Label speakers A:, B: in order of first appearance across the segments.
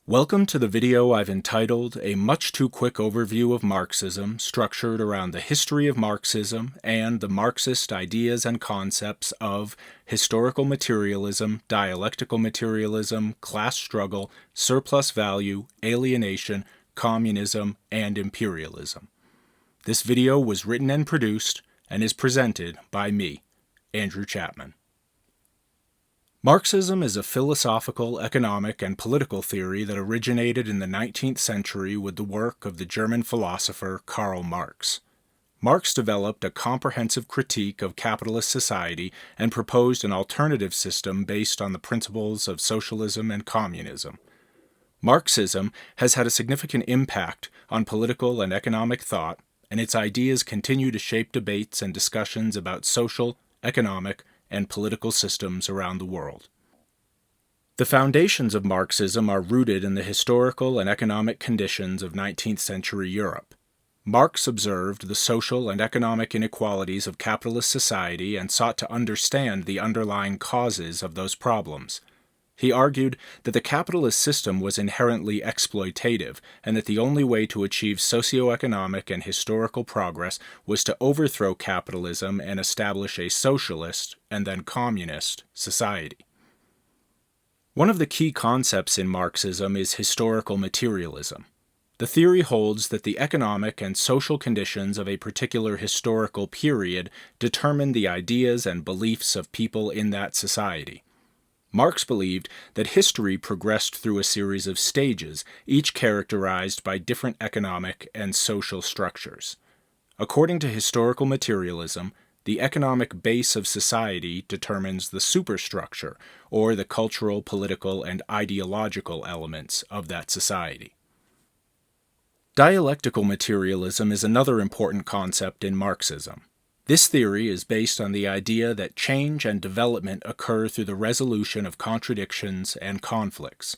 A: Welcome to the video I've entitled A Much-Too-Quick Overview of Marxism, structured around the history of Marxism and the Marxist ideas and concepts of historical materialism, dialectical materialism, class struggle, surplus value, alienation, communism, and imperialism. This video was written and produced and is presented by me, Andrew Chapman. Marxism is a philosophical, economic, and political theory that originated in the 19th century with the work of the German philosopher Karl Marx. Marx developed a comprehensive critique of capitalist society and proposed an alternative system based on the principles of socialism and communism. Marxism has had a significant impact on political and economic thought, and its ideas continue to shape debates and discussions about social, economic, and political systems around the world. The foundations of Marxism are rooted in the historical and economic conditions of 19th century Europe. Marx observed the social and economic inequalities of capitalist society and sought to understand the underlying causes of those problems. He argued that the capitalist system was inherently exploitative and that the only way to achieve socioeconomic and historical progress was to overthrow capitalism and establish a socialist, and then communist, society. One of the key concepts in Marxism is historical materialism. The theory holds that the economic and social conditions of a particular historical period determine the ideas and beliefs of people in that society. Marx believed that history progressed through a series of stages, each characterized by different economic and social structures. According to historical materialism, the economic base of society determines the superstructure, or the cultural, political, and ideological elements of that society. Dialectical materialism is another important concept in Marxism. This theory is based on the idea that change and development occur through the resolution of contradictions and conflicts.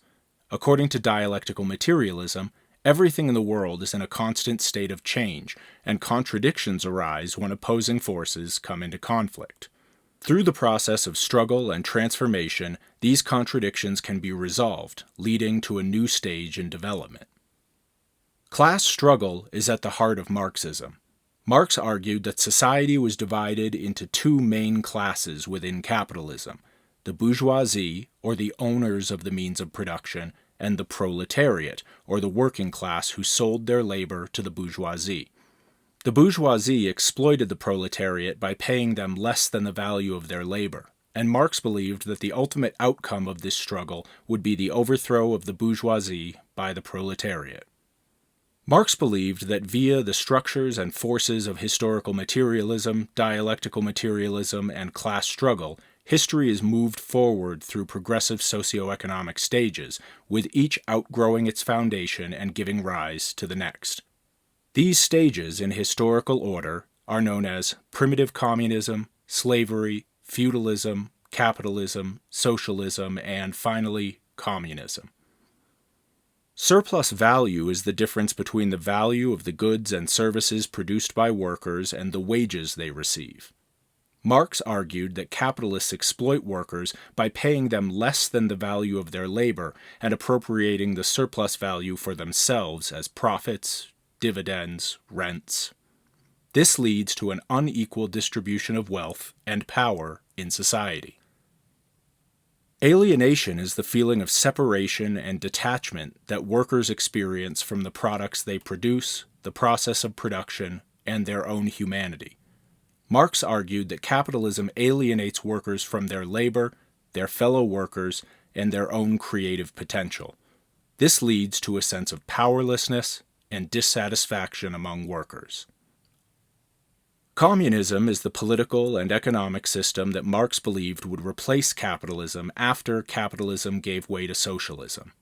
A: According to dialectical materialism, everything in the world is in a constant state of change, and contradictions arise when opposing forces come into conflict. Through the process of struggle and transformation, these contradictions can be resolved, leading to a new stage in development. Class struggle is at the heart of Marxism. Marx argued that society was divided into two main classes within capitalism: the bourgeoisie, or the owners of the means of production, and the proletariat, or the working class who sold their labor to the bourgeoisie. The bourgeoisie exploited the proletariat by paying them less than the value of their labor, and Marx believed that the ultimate outcome of this struggle would be the overthrow of the bourgeoisie by the proletariat. Marx believed that via the structures and forces of historical materialism, dialectical materialism, and class struggle, history is moved forward through progressive socioeconomic stages, with each outgrowing its foundation and giving rise to the next. These stages in historical order are known as primitive communism, slavery, feudalism, capitalism, socialism, and finally, communism. Surplus value is the difference between the value of the goods and services produced by workers and the wages they receive. Marx argued that capitalists exploit workers by paying them less than the value of their labor and appropriating the surplus value for themselves as profits, dividends, rents. This leads to an unequal distribution of wealth and power in society. Alienation is the feeling of separation and detachment that workers experience from the products they produce, the process of production, and their own humanity. Marx argued that capitalism alienates workers from their labor, their fellow workers, and their own creative potential. This leads to a sense of powerlessness and dissatisfaction among workers. Communism is the political and economic system that Marx believed would replace capitalism after capitalism gave way to socialism.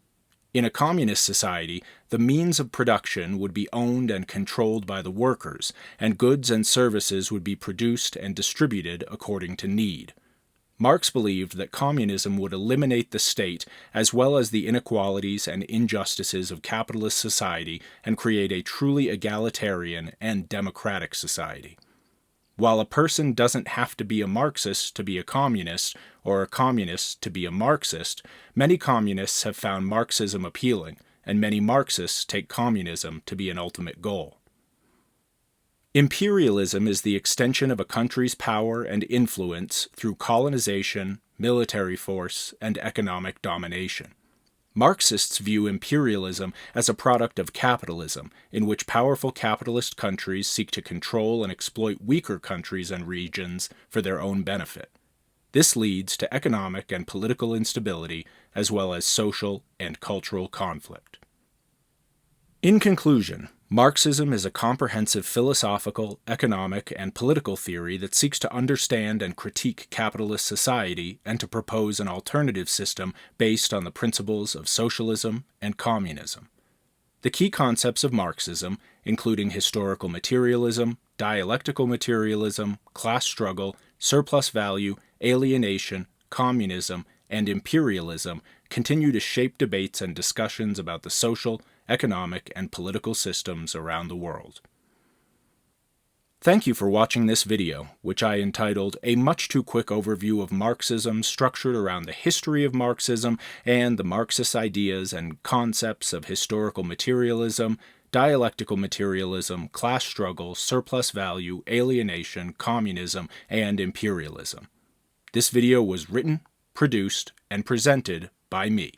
A: In a communist society, the means of production would be owned and controlled by the workers, and goods and services would be produced and distributed according to need. Marx believed that communism would eliminate the state as well as the inequalities and injustices of capitalist society and create a truly egalitarian and democratic society. While a person doesn't have to be a Marxist to be a communist, or a communist to be a Marxist, many communists have found Marxism appealing, and many Marxists take communism to be an ultimate goal. Imperialism is the extension of a country's power and influence through colonization, military force, and economic domination. Marxists view imperialism as a product of capitalism, in which powerful capitalist countries seek to control and exploit weaker countries and regions for their own benefit. This leads to economic and political instability, as well as social and cultural conflict. In conclusion, Marxism is a comprehensive philosophical, economic, and political theory that seeks to understand and critique capitalist society and to propose an alternative system based on the principles of socialism and communism. The key concepts of Marxism, including historical materialism, dialectical materialism, class struggle, surplus value, alienation, communism, and imperialism, continue to shape debates and discussions about the social, economic, and political systems around the world. Thank you for watching this video, which I entitled A Much-Too-Quick Overview of Marxism, structured around the history of Marxism and the Marxist ideas and concepts of historical materialism, dialectical materialism, class struggle, surplus value, alienation, communism, and imperialism. This video was written, produced, and presented by me,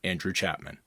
A: Andrew Chapman.